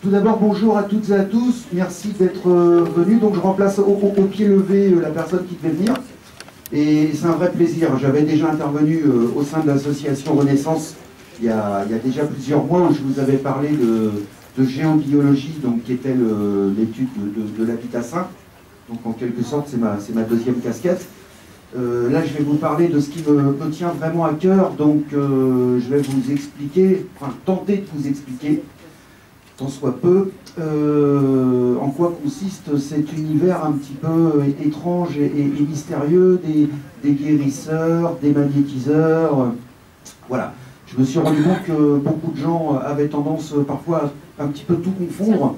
Tout d'abord, bonjour à toutes et à tous. Merci d'être venus. Donc, je remplace au pied levé la personne qui devait venir. Et c'est un vrai plaisir. J'avais déjà intervenu au sein de l'association Renaissance il y a déjà plusieurs mois où je vous avais parlé de géobiologie, donc, qui était l'étude de l'habitat sain. Donc, en quelque sorte, c'est ma deuxième casquette. Là, je vais vous parler de ce qui me tient vraiment à cœur. Donc, je vais vous expliquer, enfin, tenter de vous expliquer, tant soit peu, en quoi consiste cet univers un petit peu étrange et mystérieux des guérisseurs, des magnétiseurs. Voilà. Je me suis rendu compte que beaucoup de gens avaient tendance parfois à un petit peu tout confondre.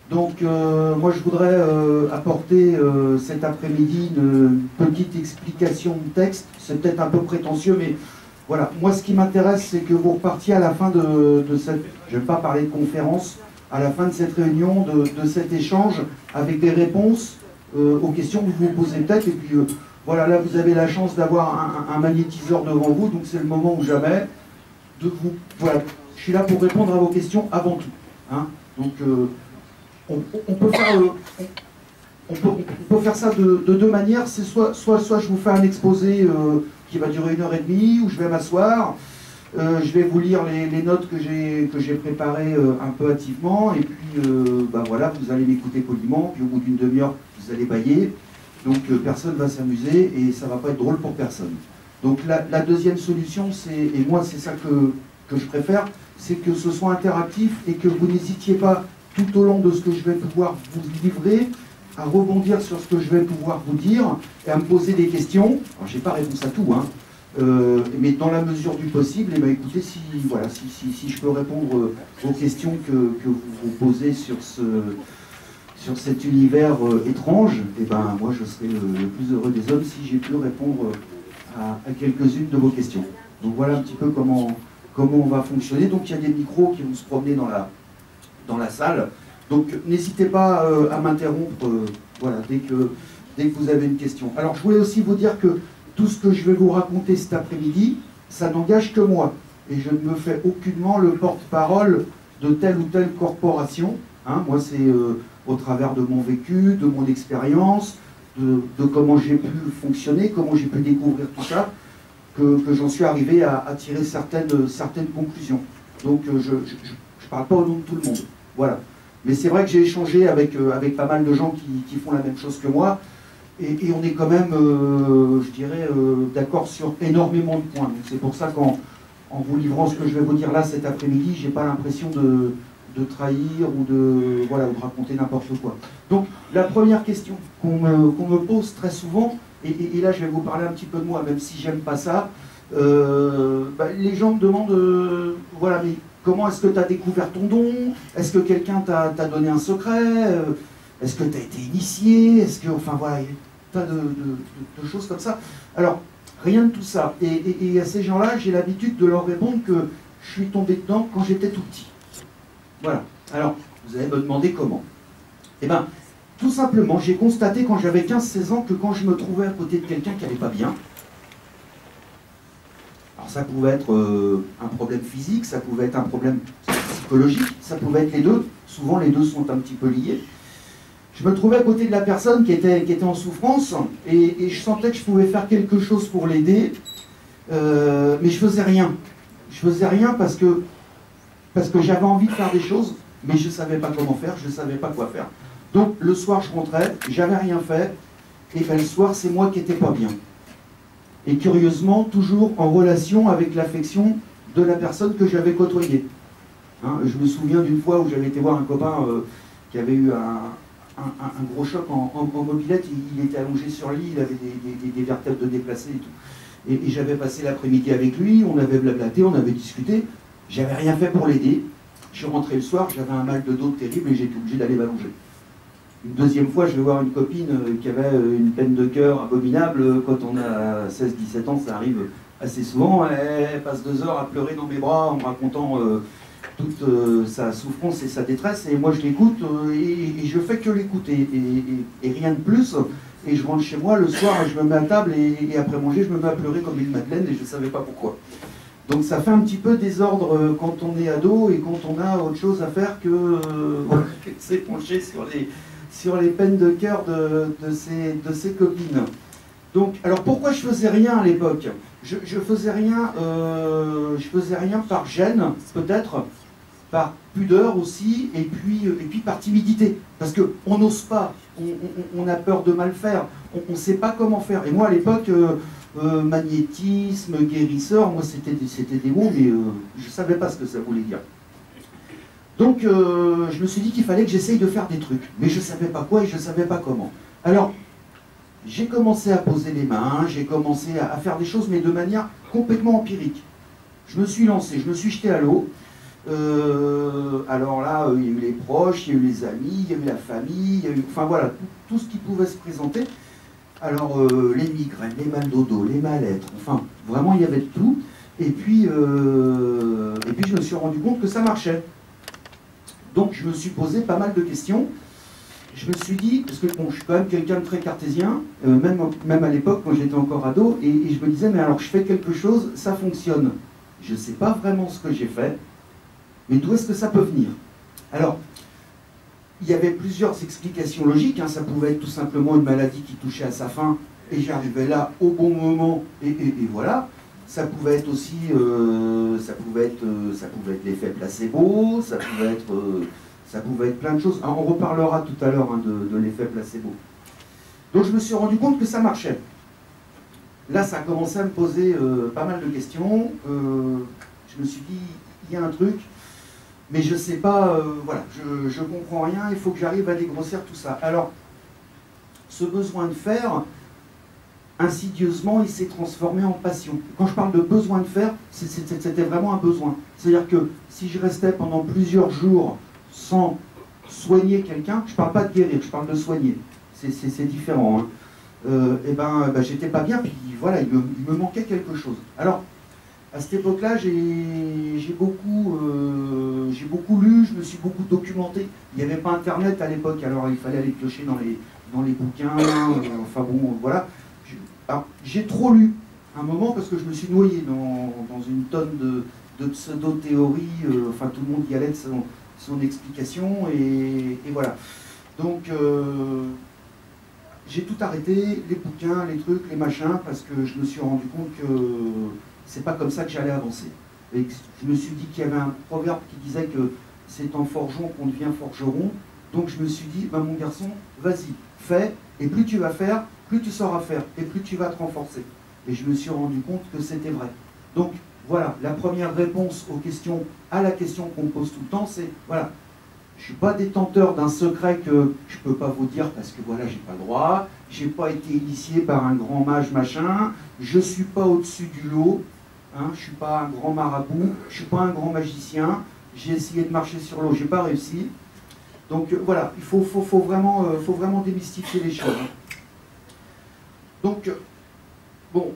Donc moi je voudrais apporter cet après-midi une petite explication de texte. C'est peut-être un peu prétentieux, mais voilà. Moi ce qui m'intéresse, c'est que vous repartiez à la fin de cette, je ne vais pas parler de conférence, à la fin de cette réunion, de cet échange, avec des réponses aux questions que vous vous posez peut-être. Et puis voilà, là vous avez la chance d'avoir un magnétiseur devant vous, donc c'est le moment ou jamais de vous... Voilà, je suis là pour répondre à vos questions avant tout. Hein. Donc... On peut faire ça de deux manières. C'est soit je vous fais un exposé qui va durer 1h30, où je vais m'asseoir, je vais vous lire les notes que j'ai préparées un peu hâtivement, et puis bah voilà, vous allez m'écouter poliment, puis au bout d'une demi-heure, vous allez bâiller. Donc personne ne va s'amuser et ça ne va pas être drôle pour personne. Donc la deuxième solution, et moi c'est ça que je préfère, c'est que ce soit interactif et que vous n'hésitiez pas tout au long de ce que je vais pouvoir vous livrer, à rebondir sur ce que je vais pouvoir vous dire, et à me poser des questions. Alors, je n'ai pas réponse à tout, hein, mais dans la mesure du possible, et ben, écoutez, si je peux répondre aux questions que vous vous posez sur cet univers étrange, et ben, moi, je serai le plus heureux des hommes si j'ai pu répondre à quelques-unes de vos questions. Donc, voilà un petit peu comment on va fonctionner. Donc, il y a des micros qui vont se promener dans la salle. Donc n'hésitez pas à m'interrompre voilà, dès que vous avez une question. Alors je voulais aussi vous dire que tout ce que je vais vous raconter cet après-midi, ça n'engage que moi. Et je ne me fais aucunement le porte-parole de telle ou telle corporation. Hein. Moi c'est au travers de mon vécu, de mon expérience, de comment j'ai pu fonctionner, comment j'ai pu découvrir tout ça, que j'en suis arrivé à tirer certaines conclusions. Donc je ne parle pas au nom de tout le monde. Voilà. Mais c'est vrai que j'ai échangé avec pas mal de gens qui font la même chose que moi, et on est quand même, je dirais, d'accord sur énormément de points. Donc c'est pour ça qu'en vous livrant ce que je vais vous dire là cet après-midi, j'ai pas l'impression de trahir ou de raconter n'importe quoi. Donc la première question qu'on me pose très souvent, et là je vais vous parler un petit peu de moi, même si j'aime pas ça, les gens me demandent, voilà, mais comment est-ce que tu as découvert ton don? Est-ce que quelqu'un t'a donné un secret? Est-ce que tu as été initié? Est-ce que, enfin voilà, il y a tas de choses comme ça. Alors, rien de tout ça. Et à ces gens-là, j'ai l'habitude de leur répondre que je suis tombé dedans quand j'étais tout petit. Voilà. Alors, vous allez me demander comment. Eh bien, tout simplement, j'ai constaté quand j'avais 15-16 ans que quand je me trouvais à côté de quelqu'un qui n'allait pas bien, alors ça pouvait être un problème physique, ça pouvait être un problème psychologique, ça pouvait être les deux. Souvent les deux sont un petit peu liés. Je me trouvais à côté de la personne qui était en souffrance et je sentais que je pouvais faire quelque chose pour l'aider, mais je faisais rien. Je faisais rien parce que j'avais envie de faire des choses, mais je ne savais pas comment faire, je ne savais pas quoi faire. Donc le soir je rentrais, j'avais rien fait, et ben, le soir c'est moi qui n'étais pas bien. Et curieusement, toujours en relation avec l'affection de la personne que j'avais côtoyée. Hein, je me souviens d'une fois où j'avais été voir un copain qui avait eu un gros choc en mobilette. Il était allongé sur le lit, il avait des vertèbres de déplacés et tout. Et j'avais passé l'après-midi avec lui, on avait blablaté, on avait discuté. J'avais rien fait pour l'aider. Je suis rentré le soir, j'avais un mal de dos terrible et j'étais obligé d'aller m'allonger. Une deuxième fois, je vais voir une copine qui avait une peine de cœur abominable. Quand on a 16-17 ans, ça arrive assez souvent. Elle passe 2 heures à pleurer dans mes bras en me racontant toute sa souffrance et sa détresse. Et moi, je l'écoute et je fais que l'écouter. Et rien de plus. Et je rentre chez moi le soir, je me mets à table et après manger, je me mets à pleurer comme une madeleine et je ne savais pas pourquoi. Donc ça fait un petit peu désordre quand on est ado et quand on a autre chose à faire que s'épancher sur les peines de cœur de ses copines. Donc, alors pourquoi je faisais rien à l'époque? Je faisais rien par gêne, peut-être, par pudeur aussi, et puis par timidité. Parce qu'on n'ose pas, on a peur de mal faire, on ne sait pas comment faire. Et moi à l'époque, magnétisme, guérisseur, moi c'était des mots, mais je ne savais pas ce que ça voulait dire. Donc je me suis dit qu'il fallait que j'essaye de faire des trucs, mais je ne savais pas quoi et je ne savais pas comment. Alors, j'ai commencé à poser les mains, j'ai commencé à faire des choses, mais de manière complètement empirique. Je me suis lancé, je me suis jeté à l'eau. Alors là, il y a eu les proches, il y a eu les amis, il y a eu la famille, il y a eu, enfin voilà, tout ce qui pouvait se présenter. Alors les migraines, les mal de dos, les mal-être, enfin vraiment il y avait de tout. Et puis je me suis rendu compte que ça marchait. Donc je me suis posé pas mal de questions. Je me suis dit, parce que bon, je suis quand même quelqu'un de très cartésien, même à l'époque quand j'étais encore ado, et je me disais, mais alors je fais quelque chose, ça fonctionne. Je ne sais pas vraiment ce que j'ai fait, mais d'où est-ce que ça peut venir? Alors, il y avait plusieurs explications logiques, hein. Ça pouvait être tout simplement une maladie qui touchait à sa fin, et j'arrivais là au bon moment, et voilà. Ça pouvait être aussi, ça pouvait être l'effet placebo, ça pouvait être plein de choses. Alors, on reparlera tout à l'heure hein, de l'effet placebo. Donc je me suis rendu compte que ça marchait. Là, ça a commencé à me poser pas mal de questions. Je me suis dit, il y a un truc, mais je ne sais pas, voilà, je ne comprends rien, il faut que j'arrive à dégrossir tout ça. Alors, ce besoin de faire, insidieusement, il s'est transformé en passion. Quand je parle de besoin de faire, c'était vraiment un besoin. C'est-à-dire que si je restais pendant plusieurs jours sans soigner quelqu'un, je ne parle pas de guérir, je parle de soigner. C'est différent. Hein. J'étais pas bien, puis voilà, il me manquait quelque chose. Alors, à cette époque-là, j'ai beaucoup lu, je me suis beaucoup documenté. Il n'y avait pas Internet à l'époque, alors il fallait aller piocher dans les bouquins, enfin bon, voilà. Alors, j'ai trop lu un moment parce que je me suis noyé dans une tonne de pseudo-théories, enfin tout le monde y allait de son explication, et voilà. Donc, j'ai tout arrêté, les bouquins, les trucs, les machins, parce que je me suis rendu compte que c'est pas comme ça que j'allais avancer. Et je me suis dit qu'il y avait un proverbe qui disait que c'est en forgeant qu'on devient forgeron. Donc je me suis dit, ben, mon garçon, vas-y, fais, et plus tu vas faire, plus tu sauras faire, et plus tu vas te renforcer. Et je me suis rendu compte que c'était vrai. Donc voilà, la première réponse à la question qu'on pose tout le temps, c'est, voilà, je ne suis pas détenteur d'un secret que je ne peux pas vous dire parce que voilà, j'ai pas le droit, j'ai pas été initié par un grand mage machin, je ne suis pas au-dessus du lot, hein, je ne suis pas un grand marabout, je ne suis pas un grand magicien, j'ai essayé de marcher sur l'eau, j'ai pas réussi. Donc voilà, il faut vraiment démystifier les choses. Donc, bon,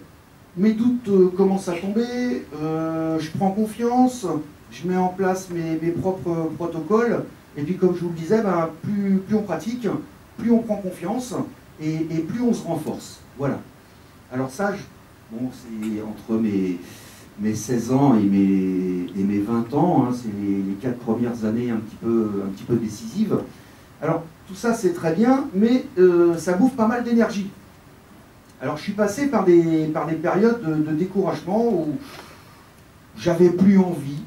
mes doutes commencent à tomber, je prends confiance, je mets en place mes propres protocoles, et puis comme je vous le disais, ben, plus on pratique, plus on prend confiance, et plus on se renforce. Voilà. Alors ça, bon, c'est entre mes 16 ans et mes 20 ans, hein, c'est les 4 premières années un petit peu décisives. Alors, tout ça c'est très bien, mais ça bouffe pas mal d'énergie. Alors je suis passé par des périodes de découragement où j'avais plus envie,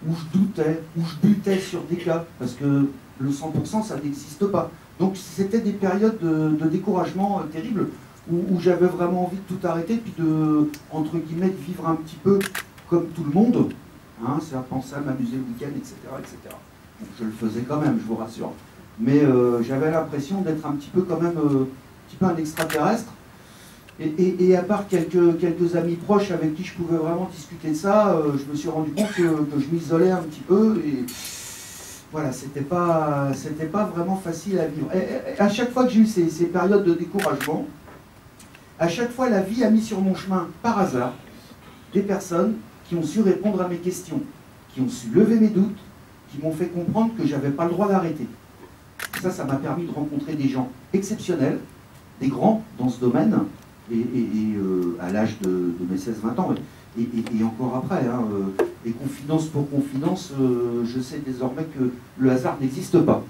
où je doutais, où je butais sur des cas, parce que le 100% ça n'existe pas. Donc c'était des périodes de découragement terribles, où j'avais vraiment envie de tout arrêter, puis de, entre guillemets, de vivre un petit peu comme tout le monde, hein, c'est-à-dire penser à m'amuser le week-end, etc. etc. Donc, je le faisais quand même, je vous rassure. Mais j'avais l'impression d'être un petit peu quand même, un petit peu un extraterrestre. Et à part quelques amis proches avec qui je pouvais vraiment discuter de ça, je me suis rendu compte que je m'isolais un petit peu, et voilà, c'était pas vraiment facile à vivre. Et à chaque fois que j'ai eu ces périodes de découragement, à chaque fois la vie a mis sur mon chemin, par hasard, des personnes qui ont su répondre à mes questions, qui ont su lever mes doutes, qui m'ont fait comprendre que j'avais pas le droit d'arrêter. Ça m'a permis de rencontrer des gens exceptionnels, des grands dans ce domaine, à l'âge de mes 16-20 ans. et encore après. Hein, et confidence pour confidence, je sais désormais que le hasard n'existe pas.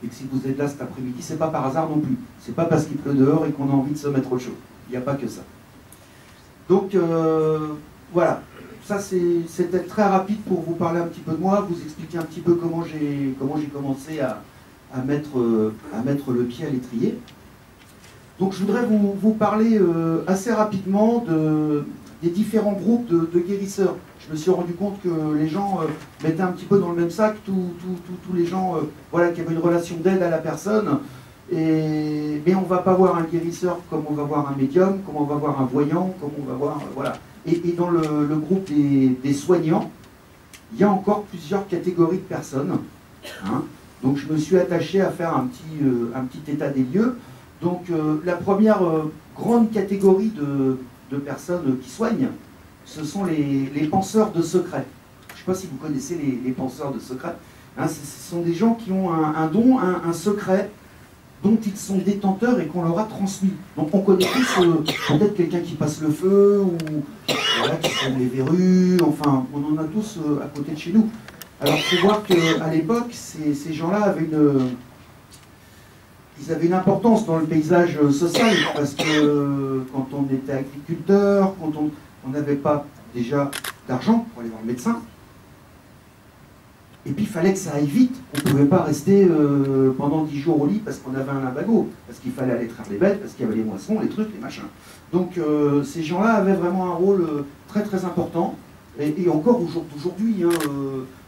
Et que si vous êtes là cet après-midi, c'est pas par hasard non plus. C'est pas parce qu'il pleut dehors et qu'on a envie de se mettre au chaud. Il n'y a pas que ça. Donc voilà, ça c'était très rapide pour vous parler un petit peu de moi, vous expliquer un petit peu comment j'ai commencé à mettre le pied à l'étrier. Donc je voudrais vous parler assez rapidement des différents groupes de guérisseurs. Je me suis rendu compte que les gens mettaient un petit peu dans le même sac tous les gens voilà, qui avaient une relation d'aide à la personne. Mais on ne va pas voir un guérisseur comme on va voir un médium, comme on va voir un voyant, comme on va voir... voilà. Et dans le groupe des soignants, il y a encore plusieurs catégories de personnes. Hein. Donc je me suis attaché à faire un petit état des lieux. Donc la première grande catégorie de personnes qui soignent, ce sont les penseurs de secrets. Je ne sais pas si vous connaissez les penseurs de secrets. Hein, ce sont des gens qui ont un don, un secret, dont ils sont détenteurs et qu'on leur a transmis. Donc on connaît tous peut-être quelqu'un qui passe le feu, ou voilà, qui sème les verrues, enfin on en a tous à côté de chez nous. Alors il faut voir qu'à l'époque, ces gens-là avaient ils avaient une importance dans le paysage social, parce que quand on était agriculteur, quand on n'avait pas déjà d'argent pour aller voir le médecin, et puis il fallait que ça aille vite. On ne pouvait pas rester pendant 10 jours au lit parce qu'on avait un lumbago, parce qu'il fallait aller traire les bêtes, parce qu'il y avait les moissons, les trucs, les machins. Donc ces gens-là avaient vraiment un rôle très très important. Et encore aujourd'hui, hein,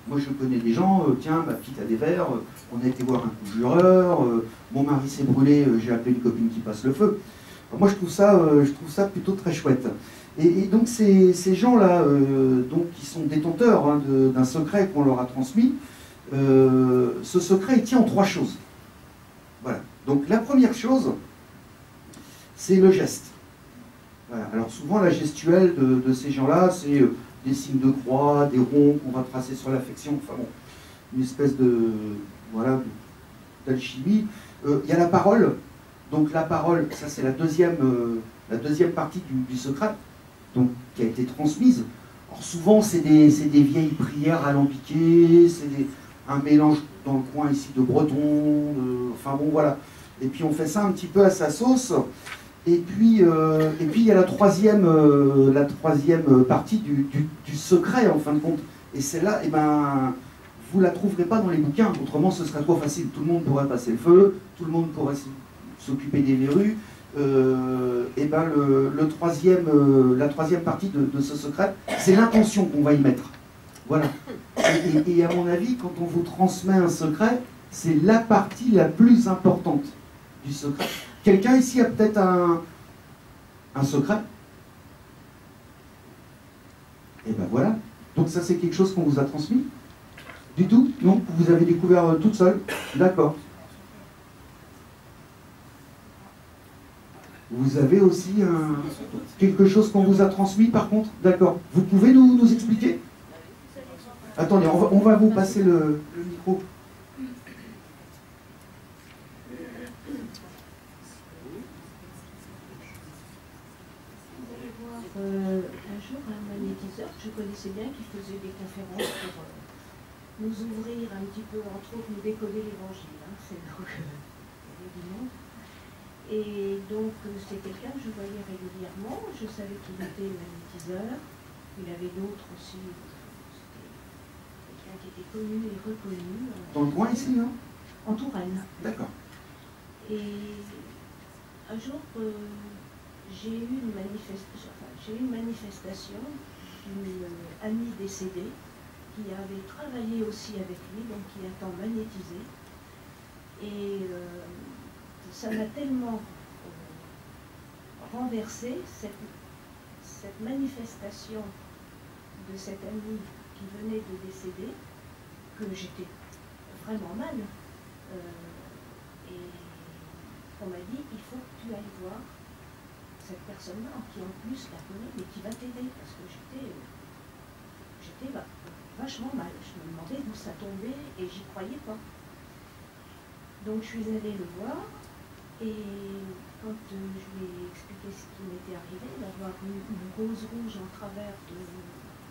moi je connais des gens, tiens, ma petite a des vers, on a été voir un conjureur, mon mari s'est brûlé, j'ai appelé une copine qui passe le feu. Alors, moi je trouve ça plutôt très chouette. Et donc ces gens-là, qui sont détenteurs hein, d'un secret qu'on leur a transmis, ce secret il tient en 3 choses. Voilà. Donc la première chose, c'est le geste. Voilà. Alors souvent la gestuelle de ces gens-là, c'est des signes de croix, des ronds qu'on va tracer sur l'affection, enfin bon, une espèce d'alchimie. Il y a la parole. Donc la parole, ça c'est la deuxième partie du secret. Donc, qui a été transmise. Alors souvent, c'est des vieilles prières alambiquées, c'est un mélange dans le coin ici de breton, enfin bon, voilà. Et puis on fait ça un petit peu à sa sauce. Et puis il y a la troisième partie du secret, en fin de compte. Et celle-là, eh ben, vous la trouverez pas dans les bouquins, autrement ce serait trop facile. Tout le monde pourrait passer le feu, tout le monde pourrait s'occuper des verrues. Et ben la troisième partie de ce secret, c'est l'intention qu'on va y mettre. Voilà. Et à mon avis, quand on vous transmet un secret, c'est la partie la plus importante du secret. Quelqu'un ici a peut-être un secret? Et ben voilà. Donc ça c'est quelque chose qu'on vous a transmis? Du tout? Non? Vous avez découvert toute seule? D'accord. Vous avez aussi quelque chose qu'on vous a transmis par contre? D'accord. Vous pouvez nous expliquer? Attendez, on va vous passer le micro. Un jour, un magnétiseur que je connaissais bien qui faisait des conférences pour nous ouvrir un petit peu, entre autres, nous décoller l'évangile. Hein, c'est donc du monde. Et donc, c'est quelqu'un que je voyais régulièrement. Je savais qu'il était magnétiseur. Il avait d'autres aussi. C'était quelqu'un qui était connu et reconnu. Dans le coin ici, non? En Touraine. D'accord. Et un jour, j'ai eu une manifestation d'une amie décédée qui avait travaillé aussi avec lui, donc qui a tant magnétisé. Et ça m'a tellement renversé cette manifestation de cette amie qui venait de décéder, que j'étais vraiment mal. Et on m'a dit, il faut que tu ailles voir cette personne-là, qui en plus la connaît, mais qui va t'aider, parce que j'étais vachement mal. Je me demandais d'où ça tombait et j'y croyais pas. Donc je suis allée le voir et quand je lui ai expliqué ce qui m'était arrivé, d'avoir eu une rose rouge en travers de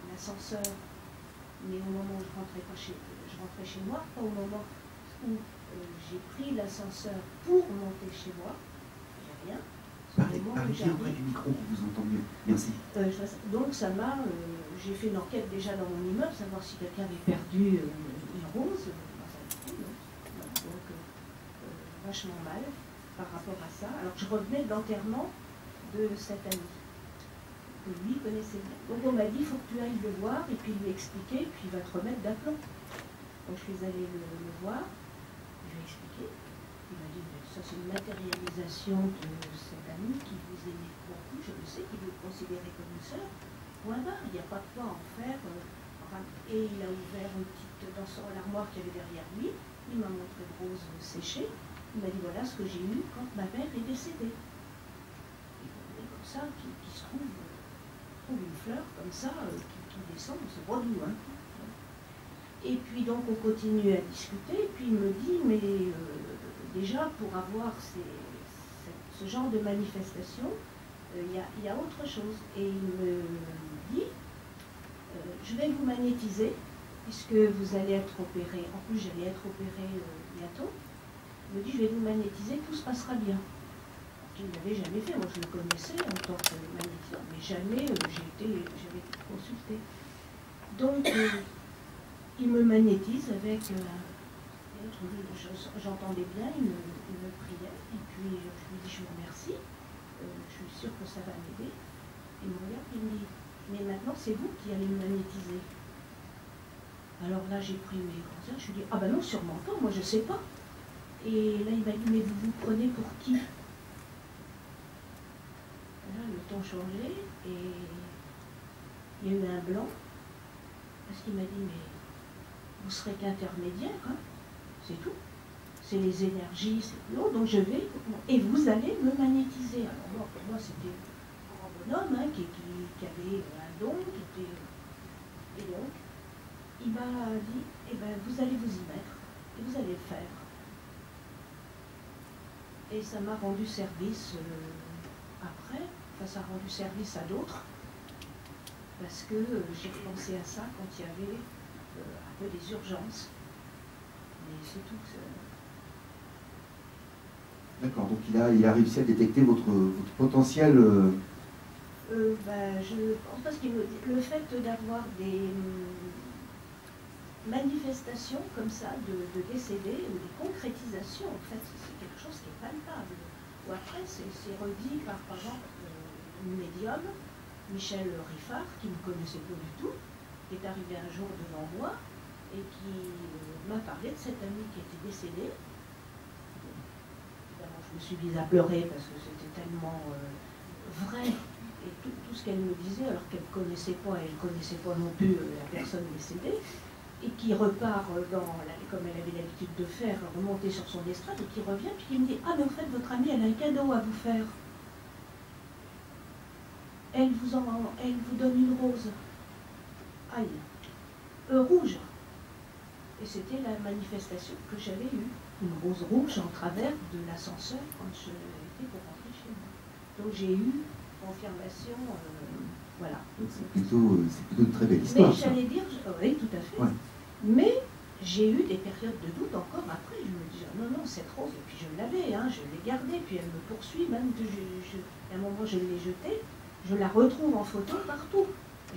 l'ascenseur, mais au moment où je rentrais chez moi, pas au moment où j'ai pris l'ascenseur pour monter chez moi, j'ai rien. Parlez auprès du micro, on vous entend mieux. Merci. Donc ça m'a, j'ai fait une enquête déjà dans mon immeuble, savoir si quelqu'un avait perdu une rose dans un trou, donc vachement mal par rapport à ça. Alors je revenais de l'enterrement de cet ami, que lui connaissait bien. Donc on m'a dit, il faut que tu ailles le voir et puis lui expliquer, puis il va te remettre d'aplomb. Donc je suis allée le voir, je lui ai expliqué. Il m'a dit, ça c'est une matérialisation de cet ami qui vous aimait beaucoup, je le sais, qui vous considérait comme une sœur. Point barre, il n'y a pas de quoi en faire. Et il a ouvert une petite dans l'armoire qu'il y avait derrière lui, il m'a montré une rose séchée, il m'a dit voilà ce que j'ai eu quand ma mère est décédée. Et comme ça, qui se trouve une fleur comme ça, qui descend, c'est pas doux, hein. Et puis donc on continue à discuter, et puis il me dit, mais déjà pour avoir ce genre de manifestation, il y a autre chose. Et il me dit, je vais vous magnétiser, puisque vous allez être opéré, en plus j'allais être opéré bientôt, il me dit, je vais vous magnétiser, tout se passera bien. Je ne l'avais jamais fait, moi je le connaissais en tant que magnétiseur, mais jamais j'avais été consultée. Donc il me magnétise avec, j'entendais bien, il me priait, et puis je lui dis, je vous remercie, je suis sûre que ça va m'aider. Il me regarde, il me dit, mais maintenant c'est vous qui allez me magnétiser. Alors là j'ai pris mes grands airs, je lui dis, ah ben non, sûrement pas, moi je sais pas. Et là il m'a dit, mais vous vous prenez pour qui? Là le ton changeait, et il y a eu un blanc, parce qu'il m'a dit, mais vous serez qu'intermédiaire, hein, c'est tout. C'est les énergies, c'est l'eau, donc je vais, et vous allez me magnétiser. Alors moi, pour moi, c'était un grand bonhomme, hein, qui avait un don, et donc, il m'a dit, eh ben, vous allez vous y mettre, et vous allez le faire. Et ça m'a rendu service après, enfin ça a rendu service à d'autres, parce que j'ai repensé à ça quand il y avait un peu des urgences. Mais c'est tout. D'accord, donc il a réussi à détecter votre potentiel... Je pense parce qu'il me dit le fait d'avoir des manifestations comme ça, de décédés, ou des concrétisations, en fait, c'est quelque chose qui est palpable. Ou après, c'est redit par exemple, une médium, Michel Riffard, qui ne me connaissait pas du tout, qui est arrivé un jour devant moi et qui m'a parlé de cet ami qui était décédé. Évidemment, je me suis mise à pleurer parce que c'était tellement vrai, et tout ce qu'elle me disait, alors qu'elle ne connaissait pas, elle ne connaissait pas non plus la personne décédée, et qui repart comme elle avait l'habitude de faire, remonter sur son estrade, et qui revient, puis qui me dit, ah mais en fait, votre amie, elle a un cadeau à vous faire. Elle vous donne une rose. Aïe. Rouge. Et c'était la manifestation que j'avais eue. Une rose rouge en travers de l'ascenseur quand je étais pour rentrer chez moi. Donc j'ai eu confirmation, voilà. C'est plutôt une très belle histoire. Mais j'allais dire, oui, tout à fait. Ouais. Mais j'ai eu des périodes de doute encore après. Je me disais, non, non, cette rose, et puis je l'avais, hein, je l'ai gardée, puis elle me poursuit, même que à un moment je l'ai jetée. Je la retrouve en photo partout.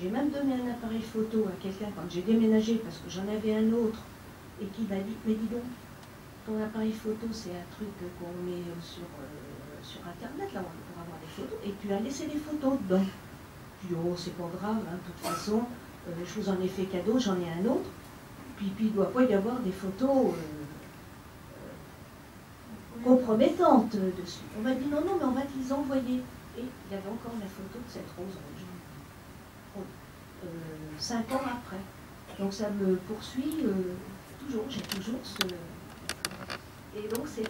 J'ai même donné un appareil photo à quelqu'un quand j'ai déménagé parce que j'en avais un autre et qui m'a dit, mais dis donc, ton appareil photo c'est un truc qu'on met sur internet là pour avoir des photos et tu as laissé les photos dedans. Je dis, oh c'est pas grave, hein, de toute façon, je vous en ai fait cadeau, j'en ai un autre. Puis il ne doit pas y avoir des photos compromettantes dessus. On m'a dit, non, non, mais on va te les envoyer. Et il y avait encore la photo de cette rose rouge. 5 ans après. Donc ça me poursuit toujours, j'ai toujours ce... Et donc il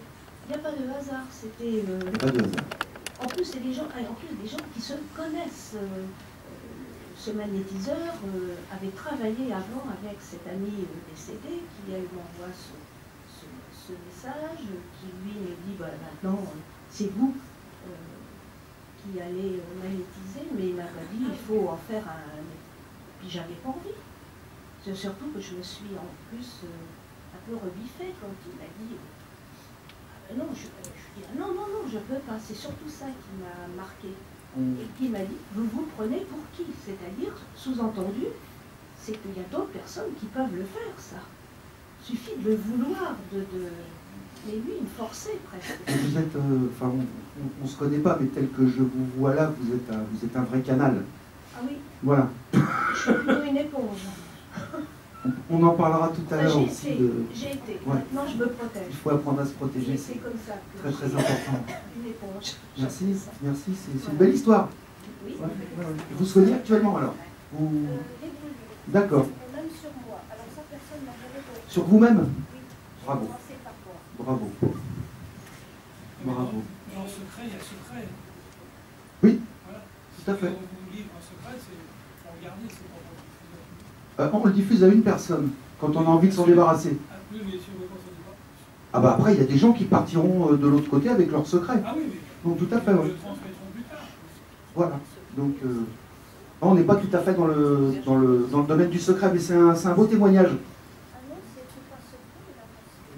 n'y a pas de hasard, c'était... Pas de hasard. En plus, c'est des gens, des gens qui se connaissent. Ce magnétiseur avait travaillé avant avec cet ami décédé qui m'envoie ce message, qui lui me dit, bah, maintenant, c'est vous qui allait magnétiser, mais il m'a pas dit il faut en faire un. Puis j'avais pas envie. C'est surtout que je me suis en plus un peu rebiffée quand il m'a dit non, je dis ah, non, je peux pas. C'est surtout ça qui m'a marqué. Et qui m'a dit vous vous prenez pour qui? C'est-à-dire, sous-entendu, c'est qu'il y a d'autres personnes qui peuvent le faire, ça. Il suffit de le vouloir, mais lui, il me forçait presque. Vous êtes, enfin, on se connaît pas, mais tel que je vous vois là, vous êtes un vrai canal. Ah oui. Voilà. Je suis plutôt une éponge. On en parlera tout à l'heure aussi. J'ai été. Ouais. Maintenant, je me protège. Il faut apprendre à se protéger. C'est comme ça. Très très important. Une éponge. Merci, merci. C'est une belle histoire. Oui. Ouais. Vous soignez actuellement alors? D'accord. Même sur moi. Alors ça, personne n'a jamais compris. Sur vous-même? Oui. Bravo. Par moi. Bravo. Bravo. Dans le secret, il y a secret. Oui, Voilà. tout à fait. Si on vous livre un secret, c'est pour regarder, c'est pour On le diffuse à une personne, quand on a envie de s'en débarrasser. Ah oui, mais si on veut pas s'en débarrasser. Ah bah après, il y a des gens qui partiront de l'autre côté avec leur secret. Ah oui, mais Donc tout à fait, ils oui. le transmettront plus tard. Voilà. Donc on n'est pas tout à fait dans le domaine du secret, mais c'est un beau témoignage. Ah non, c'est pas secret,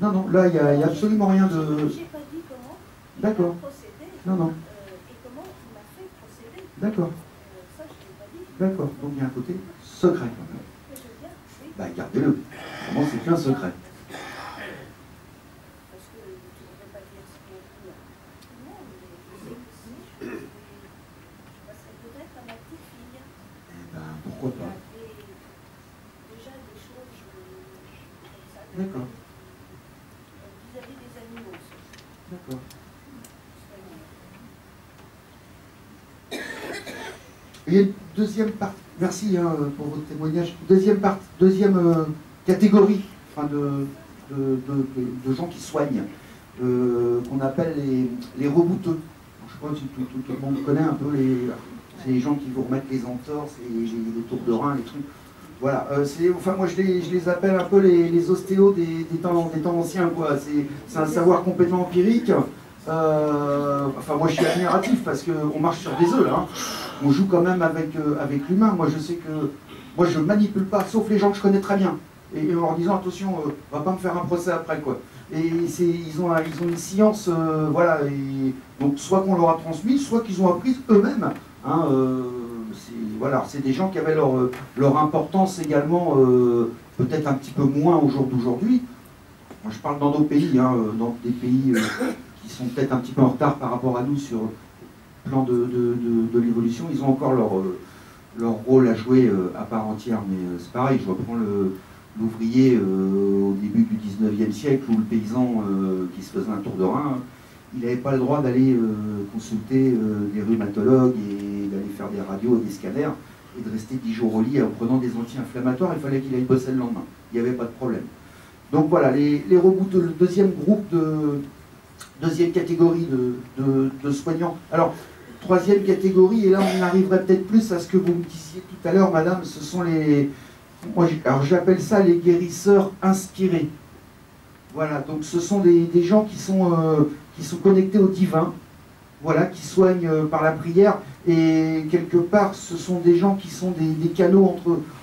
là. Non, là, il n'y a absolument rien de... J'ai pas dit comment D'accord. il a procédé. Non. Et comment il m'a fait procéder. D'accord. Ça, je l'ai pas dit. D'accord. Donc il y a un côté secret quand même. Que je viens, oui. Bah gardez-le. Vraiment, c'est plus un secret. Parce que tu ne devrais pas dire ce qu'on dit à tout le monde, mais je sais que si je passerais peut-être à ma petite fille. Eh ben, pourquoi Il y pas. avait déjà des choses comme ça. D'accord. Vis-à-vis des animaux, surtout. D'accord. Et il y a une deuxième partie, merci pour votre témoignage, deuxième catégorie enfin, de gens qui soignent, qu'on appelle les rebouteux. Je crois que tout le monde connaît un peu c'est les gens qui vous remettent les entorses, les tours de rein, les trucs. Voilà, moi je les appelle un peu les ostéos des temps anciens, quoi. C'est un savoir complètement empirique. Moi je suis admiratif parce qu'on marche sur des œufs là. Hein. On joue quand même avec l'humain. Moi je sais que moi je manipule pas, sauf les gens que je connais très bien. Et en leur disant attention, on va pas me faire un procès après quoi. Et ils ont une science, voilà. Et donc soit qu'on leur a transmis, soit qu'ils ont appris eux-mêmes. Hein, voilà, c'est des gens qui avaient leur importance également, peut-être un petit peu moins au jour d'aujourd'hui. Moi je parle dans nos pays, hein, dans des pays qui sont peut-être un petit peu en retard par rapport à nous sur le plan de l'évolution. Ils ont encore leur rôle à jouer à part entière, mais c'est pareil, je reprends l'ouvrier au début du 19e siècle ou le paysan qui se faisait un tour de rein. Il n'avait pas le droit d'aller consulter des rhumatologues et d'aller faire des radios et des scanners et de rester 10 jours au lit en prenant des anti-inflammatoires. Il fallait qu'il aille bosser le lendemain. Il n'y avait pas de problème. Donc voilà, les rebouteux, le deuxième groupe deuxième catégorie de soignants. Alors, troisième catégorie, et là on arriverait peut-être plus à ce que vous me disiez tout à l'heure, madame, ce sont alors j'appelle ça les guérisseurs inspirés. Voilà, donc ce sont des gens qui sont connectés au divin, voilà, qui soignent par la prière, et quelque part ce sont des gens qui sont des canaux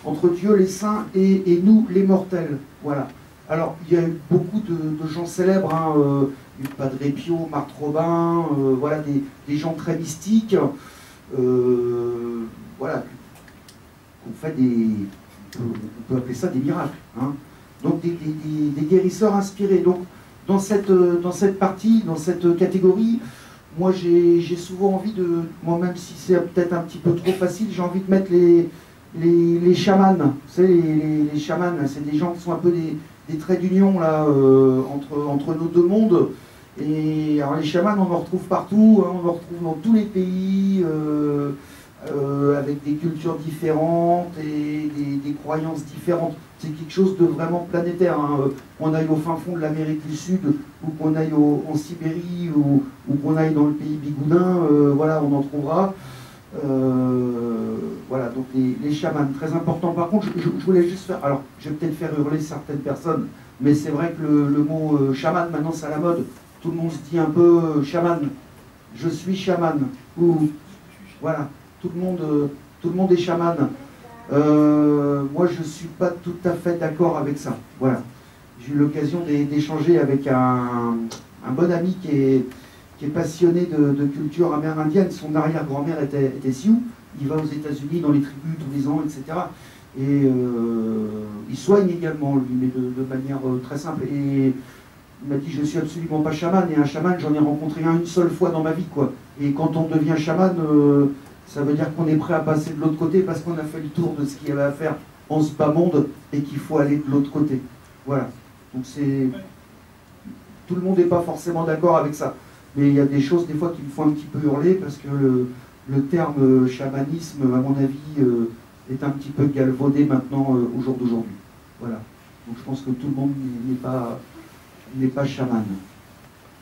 entre Dieu, les saints, et nous, les mortels. Voilà. Alors, il y a eu beaucoup de gens célèbres, hein, Padre Pio, Marthe Robin, voilà, des gens très mystiques, voilà, qu'on fait on peut appeler ça des miracles, hein. Donc des guérisseurs inspirés. Donc, dans cette partie, dans cette catégorie, moi j'ai souvent envie moi même si c'est peut-être un petit peu trop facile, j'ai envie de mettre les chamans. Vous savez, les chamans, c'est des gens qui sont un peu des traits d'union là entre nos deux mondes. Et alors les chamans, on en retrouve partout, hein, on en retrouve dans tous les pays, avec des cultures différentes et des croyances différentes. C'est quelque chose de vraiment planétaire. Hein. Qu'on aille au fin fond de l'Amérique du Sud, ou qu'on aille en Sibérie, ou qu'on aille dans le pays bigoudin, voilà, on en trouvera. Voilà, donc les chamans, très important. Par contre, je voulais juste faire, alors je vais peut-être faire hurler certaines personnes, mais c'est vrai que le mot chaman, maintenant c'est à la mode. Tout le monde se dit un peu chaman. je suis chaman. Ou voilà, tout le monde est chaman. Moi, je ne suis pas tout à fait d'accord avec ça. Voilà. J'ai eu l'occasion d'échanger avec un bon ami qui est passionné de culture amérindienne. Son arrière-grand-mère était Sioux. Il va aux États-Unis dans les tribus tous les ans, etc. Et il soigne également, lui, mais de manière très simple. Et il m'a dit, je ne suis absolument pas chaman. Et un chaman, j'en ai rencontré un une seule fois dans ma vie, quoi. Et quand on devient chaman, ça veut dire qu'on est prêt à passer de l'autre côté parce qu'on a fait le tour de ce qu'il y avait à faire en ce bas monde et qu'il faut aller de l'autre côté. Voilà. Donc c'est... Tout le monde n'est pas forcément d'accord avec ça. Mais il y a des choses, des fois, qui me font un petit peu hurler parce que le terme chamanisme, à mon avis, est un petit peu galvaudé maintenant au jour d'aujourd'hui. Voilà. Donc je pense que tout le monde n'est pas chaman.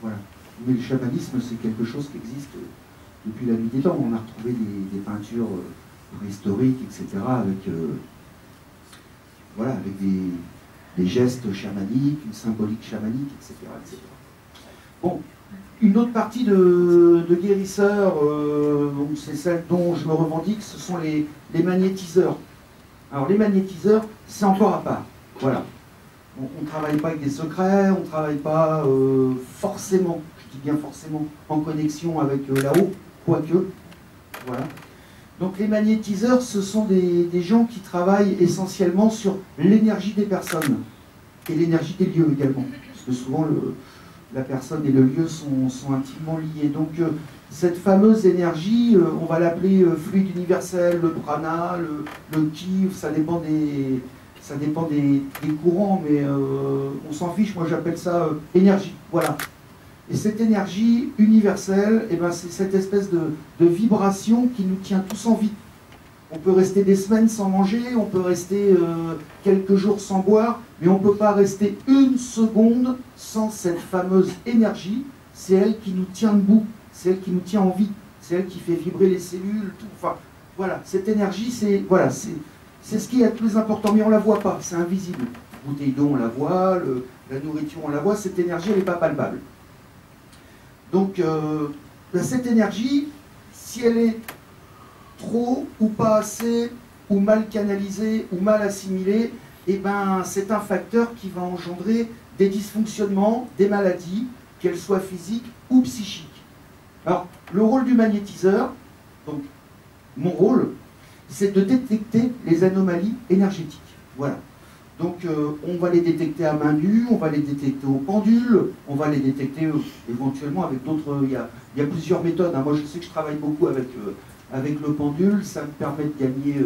Voilà. Mais le chamanisme, c'est quelque chose qui existe depuis la nuit des temps. On a retrouvé des peintures préhistoriques, etc., avec des gestes chamaniques, une symbolique chamanique, etc., etc. Bon, une autre partie de guérisseurs, c'est celle dont je me revendique, ce sont les magnétiseurs. Alors les magnétiseurs, c'est encore à part. Voilà. On ne travaille pas avec des secrets, on ne travaille pas forcément, je dis bien forcément, en connexion avec là-haut, quoique. Voilà. Donc les magnétiseurs, ce sont des gens qui travaillent essentiellement sur l'énergie des personnes et l'énergie des lieux également. Parce que souvent, la personne et le lieu sont intimement liés. Donc cette fameuse énergie, on va l'appeler fluide universel, le prana, le ki, ça dépend des courants, mais on s'en fiche, moi j'appelle ça énergie. Voilà. Et cette énergie universelle, eh ben, c'est cette espèce de vibration qui nous tient tous en vie. On peut rester des semaines sans manger, on peut rester quelques jours sans boire, mais on ne peut pas rester une seconde sans cette fameuse énergie. C'est elle qui nous tient debout, c'est elle qui nous tient en vie, c'est elle qui fait vibrer les cellules, tout. Enfin, voilà, cette énergie, c'est ce qui est le plus important, mais on ne la voit pas, c'est invisible. La bouteille d'eau, on la voit, la nourriture, on la voit, cette énergie, elle n'est pas palpable. Donc, cette énergie, si elle est trop ou pas assez, ou mal canalisée, ou mal assimilée, eh ben, c'est un facteur qui va engendrer des dysfonctionnements, des maladies, qu'elles soient physiques ou psychiques. Alors, le rôle du magnétiseur, donc mon rôle, c'est de détecter les anomalies énergétiques. Voilà. Donc on va les détecter à main nue, on va les détecter au pendule, on va les détecter éventuellement avec d'autres... Il y a plusieurs méthodes. Hein. Moi je sais que je travaille beaucoup avec le pendule, ça me permet de gagner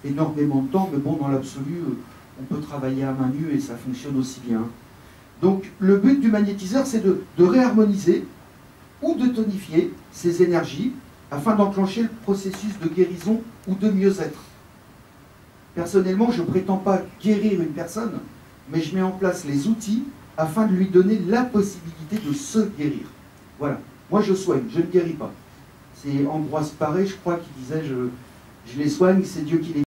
énormément de temps, mais bon, dans l'absolu, on peut travailler à main nue et ça fonctionne aussi bien. Donc le but du magnétiseur, c'est de réharmoniser ou de tonifier ces énergies afin d'enclencher le processus de guérison ou de mieux-être. Personnellement, je ne prétends pas guérir une personne, mais je mets en place les outils afin de lui donner la possibilité de se guérir. Voilà. Moi, je soigne, je ne guéris pas. C'est Ambroise Paré, je crois, qui disait « je les soigne, c'est Dieu qui les